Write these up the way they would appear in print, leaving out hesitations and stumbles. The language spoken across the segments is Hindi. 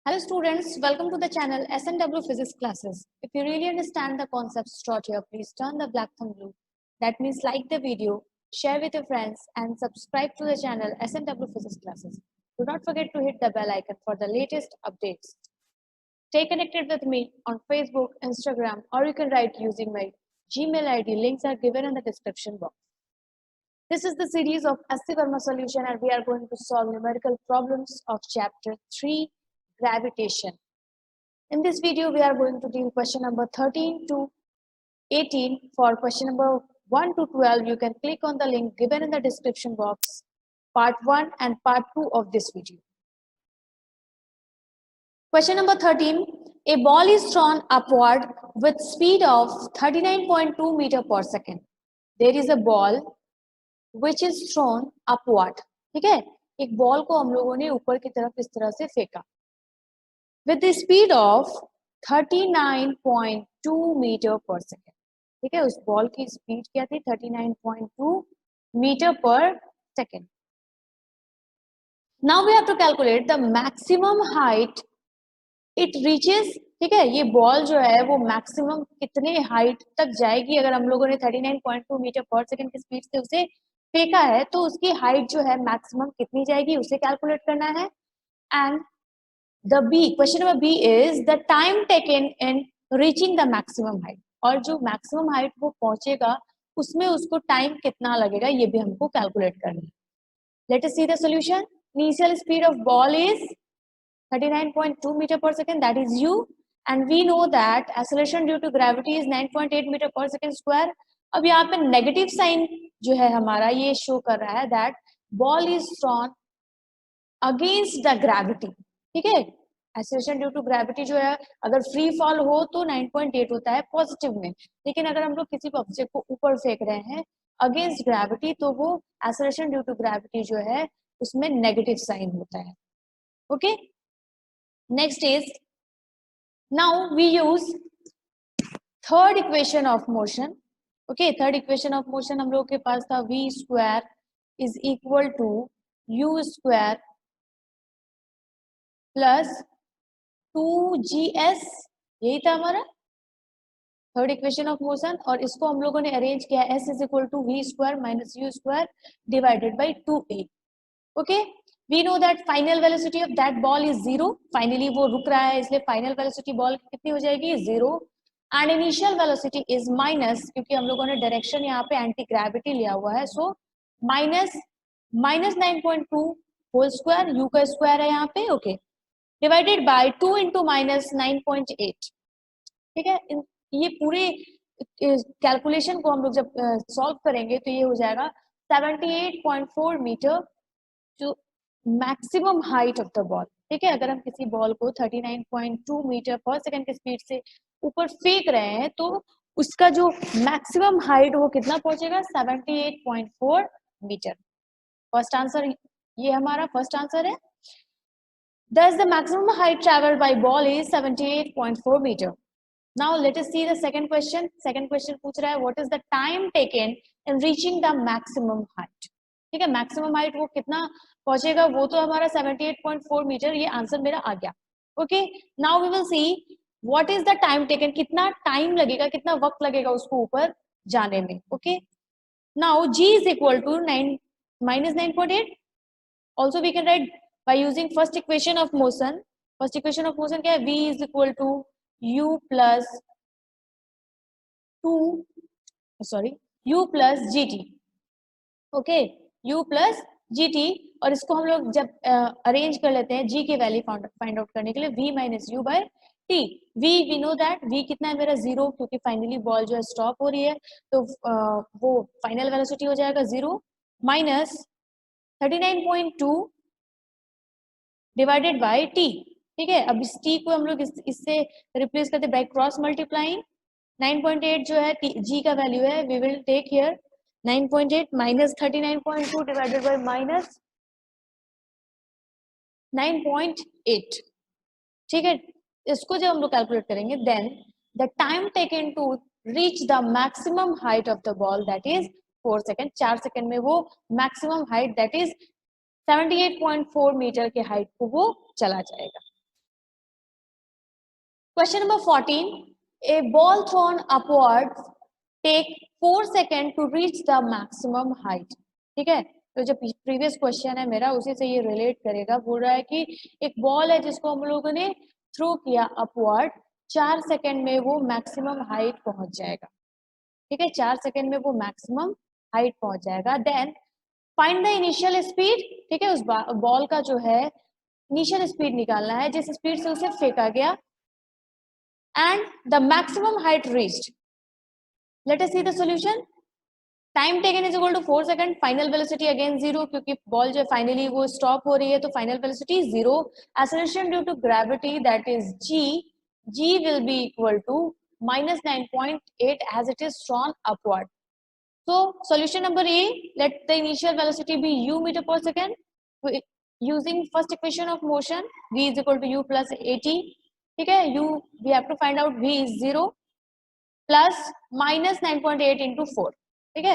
Hello students, welcome to the channel SNW Physics Classes. If you really understand the concepts taught here, please turn the black thumb blue. That means like the video, share with your friends and subscribe to the channel SNW Physics Classes. Do not forget to hit the bell icon for the latest updates. Stay connected with me on Facebook, Instagram, or you can write using my Gmail ID. Links are given in the description box. This is the series of S.C. Verma solution and we are going to solve numerical problems of chapter 3, gravitation. In this video, we are going to deal question number 13 to 18. For question number 1 to 12, you can click on the link given in the description box, part 1 and part 2 of this video. Question number 13, a ball is thrown upward with speed of 39.2 meter per second. There is a ball which is thrown upward. ठीक है, एक बॉल को हम लोगों ने ऊपर की तरफ इस तरह से फेंका with the speed of 39.2 meter per second. ठीक है, उस बॉल की स्पीड क्या थी 39.2 meter per second. Now we have to calculate the maximum height it reaches. ठीक है, ये बॉल जो है वो मैक्सिमम कितने हाइट तक जाएगी. अगर हम लोगों ने 39.2 मीटर पर सेकेंड की स्पीड से उसे फेंका है तो उसकी हाइट जो है मैक्सिमम कितनी जाएगी उसे कैलकुलेट करना है. And the B, question number B is the time taken in reaching the maximum height. और जो maximum height वो पहुंचेगा उसमें उसको टाइम कितना लगेगा ये भी हमको कैलकुलेट करना है. Let us see the solution. Initial speed of ball is 39.2 meter per second, that is u, and we know that acceleration due to gravity is 9.8 meter per second square. अब यहाँ पे नेगेटिव साइन जो है हमारा ये शो कर रहा है that ball is thrown against the gravity. ठीक है, एक्सेलरेशन ड्यू टू ग्रेविटी जो है अगर फ्री फॉल हो तो 9.8 होता है पॉजिटिव में, लेकिन अगर हम लोग किसी ऑब्जेक्ट को ऊपर फेंक रहे हैं अगेंस्ट ग्रेविटी तो वो एक्सेलरेशन ड्यू टू ग्रेविटी जो है उसमें नेगेटिव साइन होता है. Okay, next is now we use third equation of motion. Okay, third equation of motion हम लोग के पास था v square is equal to u square plus 2gs, यही था हमारा थर्ड इक्वेशन ऑफ मोशन. और इसको हम लोगों ने अरेंज किया s is equal to v square minus u square divided by 2a. Okay, we know that final velocity of that ball is 0. Finally वो रुक रहा है इसलिए फाइनल वेलोसिटी बॉल की कितनी हो जाएगी 0. And initial velocity is minus, क्योंकि हम लोगों ने डायरेक्शन यहाँ पे एंटी ग्रेविटी लिया हुआ है, so minus 9.2 whole square, u का स्क्वायर है यहाँ पे. Okay, divided by 2 into minus 9.8. ठीक है, ये पूरे कैलकुलेशन को हम लोग जब सॉल्व करेंगे तो ये हो जाएगा 78.4 मीटर जो maximum height of the ball. ठीक है, अगर हम किसी बॉल को 39.2 मीटर पर सेकेंड की स्पीड से ऊपर फेंक रहे हैं तो उसका जो मैक्सिमम हाइट वो कितना पहुंचेगा 78.4 मीटर. फर्स्ट आंसर ये हमारा फर्स्ट आंसर है. Thus, the maximum height traveled by ball is 78.4 meter. Now, let us see the second question. Second question पूछ रहा है what is the time taken in reaching the maximum height. ठीक है, maximum height वो कितना पहुंचेगा वो तो हमारा 78.4 मीटर, ये आंसर मेरा आ गया. Okay, now we will see what is the time taken, कितना टाइम लगेगा, कितना वक्त लगेगा उसको ऊपर जाने में. Okay, now g is equal to 9 minus 9.8. Also we can write by using first equation of motion. First equation of motion क्या है, v is equal to u plus gt. Okay, u plus gt. और इसको हम लोग जब अरेंज कर लेते हैं g की वैल्यू फाइंड आउट करने के लिए v minus u by t. We know that v कितना है मेरा 0, क्योंकि फाइनली बॉल जो है स्टॉप हो रही है तो वो फाइनल वेलोसिटी हो जाएगा 0 माइनस 39.2 डिवाइडेड बाय t. ठीक है, अब इस t को हम लोग इससे रिप्लेस करते बाय क्रॉस मल्टीप्लाइंग. 9.8 जो है g का वैल्यू है, we will take here 9.8 minus 39.2 divided by minus 9.8. ठीक है, इसको जब हम लोग कैलकुलेट करेंगे then the time taken to reach the maximum height of the ball that is 4 second. 4 second में वो maximum height that is 78.4 metre के हाइट को वो चला जाएगा. Question number 14. A ball thrown upwards take 4 seconds to reach the maximum height. ठीक है, तो जो प्रीवियस क्वेश्चन है मेरा उसी से ये रिलेट करेगा. बोल रहा है कि एक बॉल है जिसको हम लोगों ने थ्रो किया अपवर्ड, 4 सेकंड में वो मैक्सिमम हाइट पहुंच जाएगा. ठीक है, 4 सेकंड में वो मैक्सिमम हाइट पहुंच जाएगा. Then find the initial speed. ठीक है, उस बॉल का जो है इनिशियल स्पीड निकालना है जिस स्पीड से उसे फेंका गया, and the maximum height reached. Let us see the solution. Time taken is equal to 4 seconds. Final velocity again 0 क्योंकि बॉल जो फाइनली वो स्टॉप हो रही है तो final velocity 0. Acceleration due to gravity that is g will be equal to minus 9.8 as it is thrown upward. So solution number A, let the initial velocity be u meter per second. Using first equation of motion, v is equal to u plus at. ठीक है, u we have to find out v is 0 plus minus 9.8 into 4. ठीक है,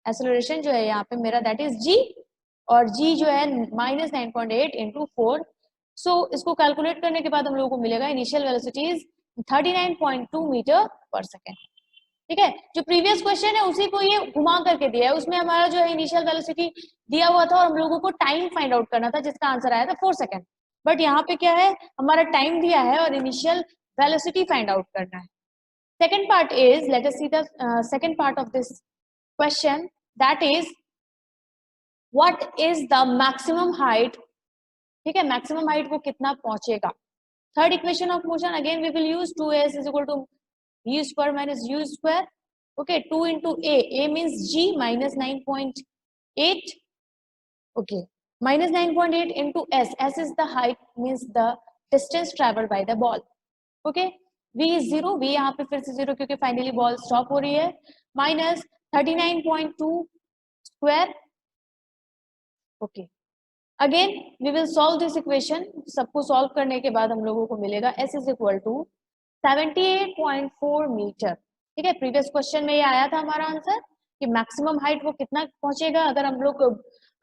एक्सेलरेशन जो है यहाँ पे मेरा दैट इज g और g जो है minus 9.8 into 4. सो इसको कैलकुलेट करने के बाद हम लोगों को मिलेगा इनिशियल वेलोसिटी इज 39.2 मीटर पर सेकेंड. ठीक है, जो प्रीवियस क्वेश्चन है उसी को ये घुमा करके दिया है. उसमें हमारा जो है इनिशियल वेलोसिटी दिया हुआ था और हम लोगों को टाइम फाइंड आउट करना था जिसका आंसर आया था 4 सेकेंड. बट यहाँ पे क्या है, हमारा टाइम दिया है और इनिशियल वेलोसिटी फाइंड आउट करना है. Second part is, let us see the second part of this question, that is what is the maximum height. ठीक है, मैक्सिमम हाइट वो कितना पहुंचेगा. Third equation of motion again we will use 2s is equal to v square minus u square. Okay, 2 into a means g minus 9.8. okay, minus 9.8 into s is the height means the distance traveled by the ball. okay, v is 0, v यहाँ पे फिर से 0 क्योंकि फाइनली बॉल स्टॉप हो रही है, minus 39.2 square. okay, again we will solve this equation. सबको सॉल्व करने के बाद हम लोगों को मिलेगा s is equal to 78.4 metre. ठीक है, प्रीवियस क्वेश्चन में ये आया था हमारा आंसर कि मैक्सिमम हाइट वो कितना पहुंचेगा अगर हम लोग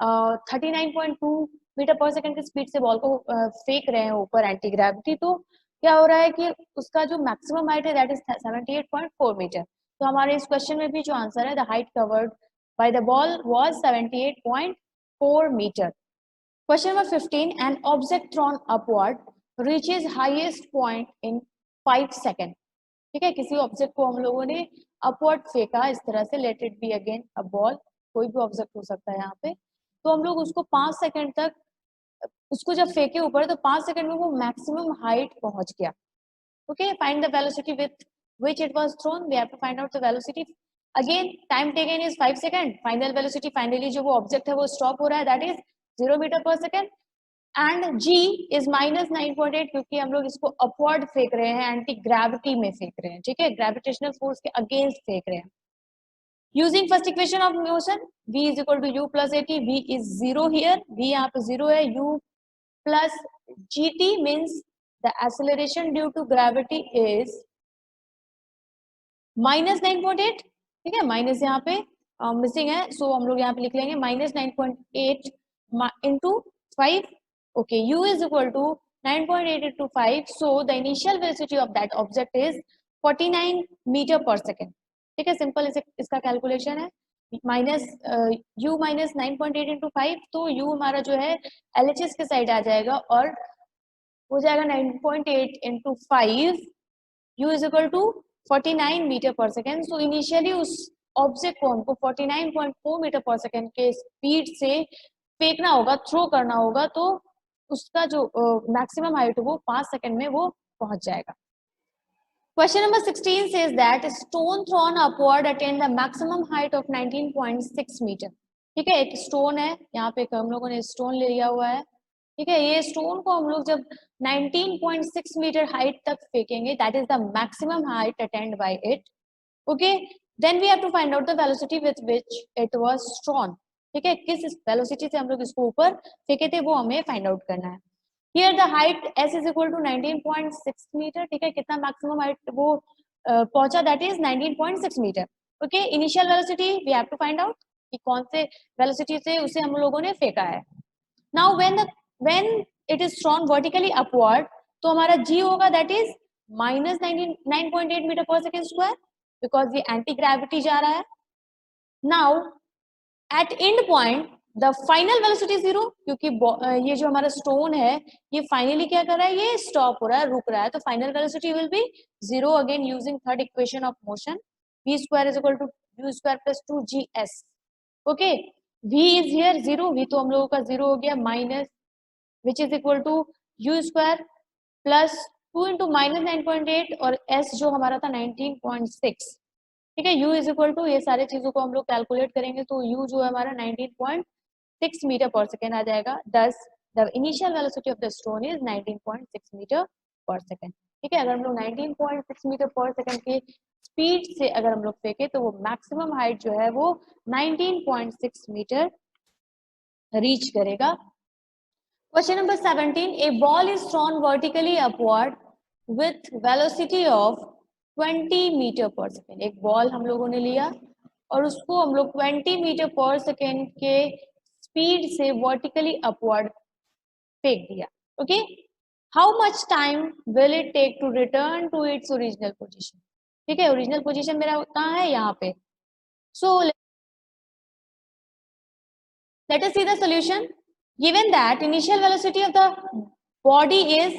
39.2 मीटर पर सेकंड की स्पीड से बॉल को फेंक रहे हैं ऊपर एंटी ग्रेविटी. तो क्या हो रहा है कि उसका जो मैक्सिमम हाइट है दैट इज 78.4 मीटर. तो हमारे इस क्वेश्चन में भी जो आंसर है the height covered by the ball was 78.4 metre. Question number 15. An object thrown upward reaches highest point in 5 seconds. ठीक है, किसी ऑब्जेक्ट को हम लोगों ने अपवर्ड फेंका इस तरह से, let it be again a ball, कोई भी ऑब्जेक्ट हो सकता है यहाँ पे. तो हम लोग उसको 5 सेकंड तक उसको जब फेंके ऊपर तो 5 सेकंड में वो मैक्सिमम हाइट पहुंच गया. Okay, find the velocity with which it was thrown. We have to find out the velocity. Again time taken is 5 second. Final velocity finally जो वो ऑब्जेक्ट है वो स्टॉप हो रहा है दैट इज 0 मीटर पर second. And g is minus 9.8 क्योंकि हम लोग इसको अपवर्ड फेंक रहे हैं, एंटी ग्रेविटी में फेंक रहे हैं. ठीक है, ग्रेविटेशनल फोर्स के अगेंस्ट फेंक रहे हैं. Using first equation of motion, v is equal to u plus at. v is 0 here, v यहाँ पे 0 है. u plus gt means the acceleration due to gravity is minus 9.8. ठीक है, माइनस यहाँ पे मिसिंग है, सो हम लोग यहाँ पे लिख लेंगे minus 9.8 into 5. okay, u is equal to 9.8 into 5. so the initial velocity of that object is 49 meter per second. ठीक है, सिंपल इसका कैलकुलेशन है. माइनस u माइनस 9.8 into 5, तो u हमारा जो है LHS के साइड आ जाएगा और हो जाएगा 9.8 into 5. u is equal to 49 metre पर सेकेंड. सो इनिशियली उस ऑब्जेक्ट को हमको 49.4 मीटर पर सेकेंड के स्पीड से फेंकना होगा, थ्रो करना होगा, तो उसका जो मैक्सिमम हाइट है वो 5 सेकंड में वो पहुंच जाएगा. Question number 16 says that stone thrown upward attained the maximum height of 19.6 metre. ठीक है, एक स्टोन है यहाँ पे, हम लोगों ने स्टोन ले लिया हुआ है. ठीक है, ये स्टोन को हम लोग जब 19.6 मीटर हाइट तक फेंकेंगे that is the maximum height attained by it. Okay, then we have to find out the velocity with which it was thrown. ठीक है, किस वेलोसिटी से हम लोग इसको ऊपर फेंके थे वो हमें फाइंड आउट करना है. Here the height s is equal to 19.6 metre. ठीक है, कितना मैक्सिमम हाइट वो पहुंचा that is 19.6 metre. Okay, initial velocity we have to find out कि कौन से वेलोसिटी से उसे हम लोगों ने फेंका है. Now when it is thrown vertically upward तो हमारा g होगा दैट इज माइनस 9.8 मीटर पर सेकेंड स्क्वायर, बिकॉज ये एंटी ग्रेविटी जा रहा है. Now at and point the final velocity zero, क्योंकि ये जो हमारा स्टोन है ये फाइनली क्या कर रहा है, ये स्टॉप हो रहा है, रुक रहा है, तो final velocity will be zero. Again using third equation of motion, v square is equal to u square plus 2gs. Okay, v is here zero, v तो हम लोगों का जीरो हो गया, minus which is equal to u square plus 2 into minus 9.8 और s जो हमारा था 19.6. ठीक है, u इज इक्वल टू, ये सारे चीजों को हम लोग कैलकुलेट करेंगे तो u जो है हमारा 19.6 मीटर पर सेकेंड आ जाएगा. Thus the initial velocity of the stone is 19.6 metre पर सेकेंड. ठीक है, अगर हम लोग 19.6 मीटर पर सेकेंड के स्पीड से अगर हम लोग फेंके तो वो मैक्सिमम हाइट जो है वो 19.6 मीटर रीच करेगा. Question number 17. A ball is thrown vertically upward with velocity of 20 metre पर सेकेंड. एक बॉल हम लोगों ने लिया और उसको हम लोग 20 मीटर पर सेकेंड के स्पीड से वर्टिकली अपवर्ड फेंक दिया. Okay, how much time will it take to return to its original position. ठीक है, ओरिजिनल पोजीशन मेरा कहाँ है, यहाँ पे. So let us see the solution. Given that initial velocity of the body is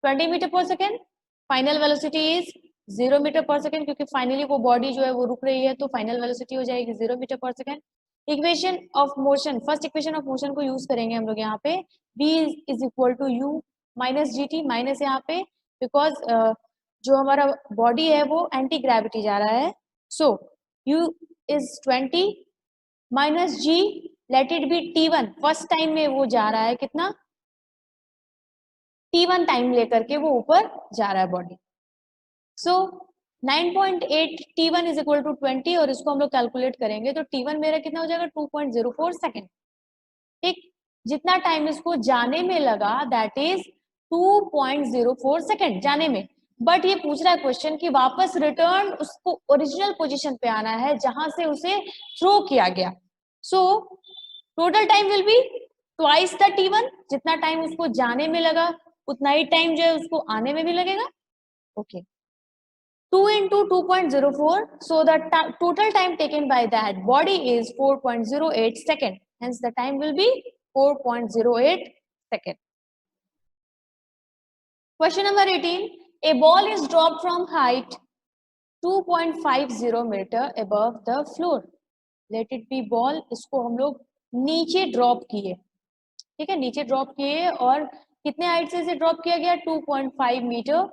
20 metre पर second, final velocity is 0 metre पर सेकेंड, क्योंकि फाइनली वो बॉडी जो है वो रुक रही है तो फाइनल वेलोसिटी हो जाएगी 0 मीटर पर second. Equation of motion, first equation of motion को यूज करेंगे हम लोग यहाँ पे. v is equal to u minus gt, minus यहाँ पे बिकॉज जो हमारा बॉडी है वो एंटी ग्रेविटी जा रहा है. सो u is 20 minus g, let it be t1. First time में वो जा रहा है कितना, t1 टाइम लेकर के वो ऊपर जा रहा है body. So 9.8 t1 is equal to 20 और इसको हम लोग कैलकुलेट करेंगे तो t1 मेरा कितना हो जाएगा 2.04 सेकेंड. ठीक, जितना टाइम इसको जाने में लगा दैट इज 2.04 सेकेंड जाने में. बट ये पूछ रहा है क्वेश्चन कि वापस रिटर्न उसको ओरिजिनल पोजीशन पे आना है जहां से उसे थ्रो किया गया. So total time will be twice the t1. जितना टाइम उसको जाने में लगा उतना ही टाइम जो है उसको आने में भी लगेगा. Okay, 2 into 2.04, so the total time taken by that body is 4.08 second. Hence the time will be 4.08 second. Question number 18. A ball is dropped from height 2.50 meter above the floor. Let it be ball. इसको हम लोग नीचे ड्रॉप किए. ठीक है, नीचे ड्रॉप किए और कितने हाइट से इसे ड्रॉप किया गया, 2.5 मीटर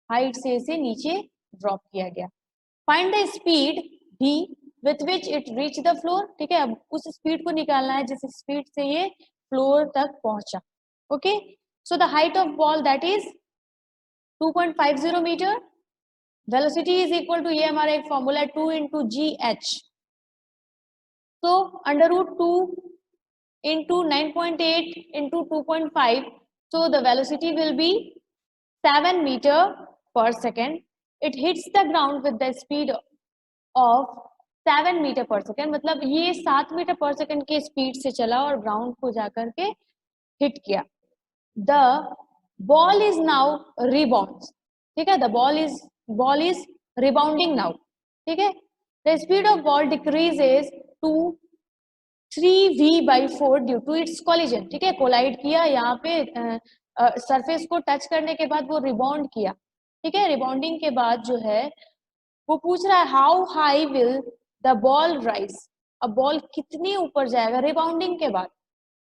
हाइट से इसे नीचे ड्रॉप किया गया. Find the speed v with which it reach the floor. ठीक है, अब उस स्पीड को निकालना है जिस स्पीड से ये फ्लोर तक पहुंचा. Okay, so the height of ball that is 2.50 metre. Velocity is equal to, ये हमारा एक फॉर्मूला है 2 इंटू जी एच. तो under root 2 into 9.8 into 2.5, so the velocity will be 7 meter per second. It hits the ground with the speed of 7 meter per second. मतलब ये 7 मीटर पर सेकेंड के स्पीड से चला और ग्राउंड को जाकर के हिट किया. The ball is now rebounds. ठीक है, the ball is rebounding now. ठीक है, the speed of ball decreases to 3v/4 due to its collision. ठीक है, कोलाइड किया यहाँ पे सरफेस को टच करने के बाद वो रिबाउंड किया. ठीक है, रिबाउंडिंग के बाद जो है वो पूछ रहा है how high will the ball rise. अब बॉल कितनी ऊपर जाएगा रिबाउंडिंग के बाद.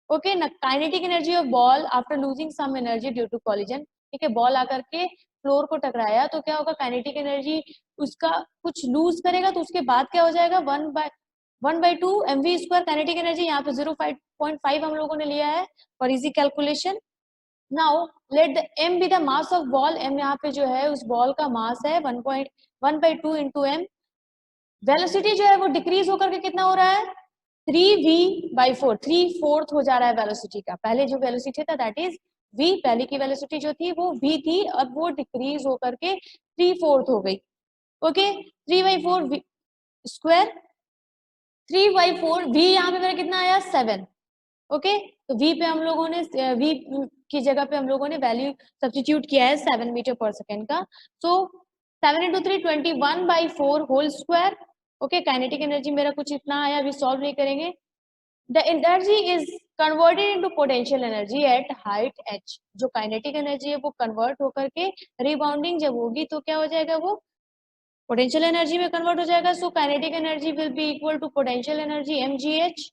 ओके ना, kinetic energy of ball after losing some energy due to collision. ठीक है, बॉल आकर के फ्लोर को टकराया तो क्या होगा, काइनेटिक एनर्जी उसका कुछ लूज करेगा तो उसके बाद क्या हो जाएगा 1/2 mv स्क्वायर काइनेटिक एनर्जी. यहाँ पे 0.5 हम लोगों ने लिया है for easy calculation. Now let the m be the mass of ball. m यहाँ पे जो है उस बॉल का मास है 1/2 इंटू m. वेलोसिटी जो है वो डिक्रीज होकर के कितना हो रहा है 3v/4, 3/4 हो जा रहा है वेलोसिटी का. पहले जो वेलोसिटी था दैट इज v, पहले की वेलोसिटी जो थी वो v थी, अब वो डिक्रीज होकर के 3/4 हो गई. ओके, 3/4 स्क्वायर, 3/4 v यहाँ पे मेरा कितना आया 7. ओके, तो v पे हम लोगों ने v की जगह पे हम लोगों ने वैल्यू सब्स्टिट्यूट किया है 7 मीटर पर सेकेंड का। So 7 into 3 21/4 whole square. Okay, kinetic energy मेरा कुछ इतना आया, अभी सॉल्व नहीं करेंगे। The energy is converted into potential energy at height h। जो काइनेटिक एनर्जी है वो कन्वर्ट होकर के रिबाउंडिंग जब होगी तो क्या हो जाएगा, वो पोटेंशियल एनर्जी में कन्वर्ट हो जाएगा। So kinetic energy will be equal to potential energy mgh।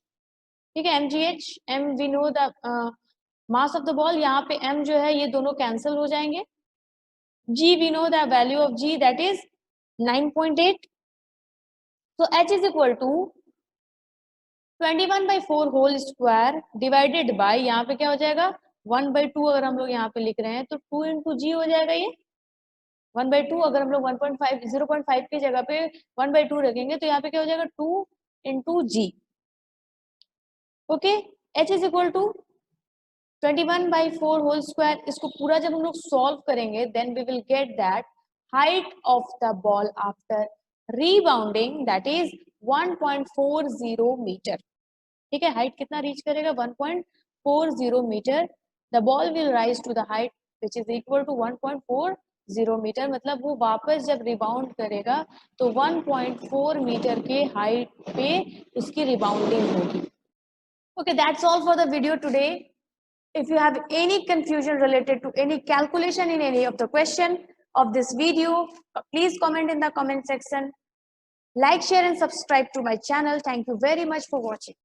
ठीक है, mgh, m we know the mass of the ball, यहाँ पे m जो है ये दोनों कैंसिल हो जाएंगे। g we know the value of g that is 9.8। So h is equal to 21/4 whole square divided by, यहाँ पे क्या हो जाएगा 1/2। अगर हम लोग यहाँ पे लिख रहे हैं तो 2 into g हो जाएगा ये 1/2। अगर हम लोग 1.5 0.5 की जगह पे 1/2 रखेंगे तो यहाँ पे क्या हो जाएगा 2 into g। Okay, h is equal to 21/4 whole square. इसको पूरा जब हम लोग सॉल्व करेंगे then we will get that height of the ball after rebounding that is 1.40 metre. ठीक है, हाइट कितना रीच करेगा 1.40 metre. The ball will rise to the height which is equal to 1.40 metre. मतलब वो वापस जब रिबाउंड करेगा तो 1.4 मीटर के हाइट पे उसकी रिबाउंडिंग होगी। Okay, that's all for the video today. If you have any confusion related to any calculation in any of the question of this video, please comment in the comment section. Like, share and subscribe to my channel. Thank you very much for watching.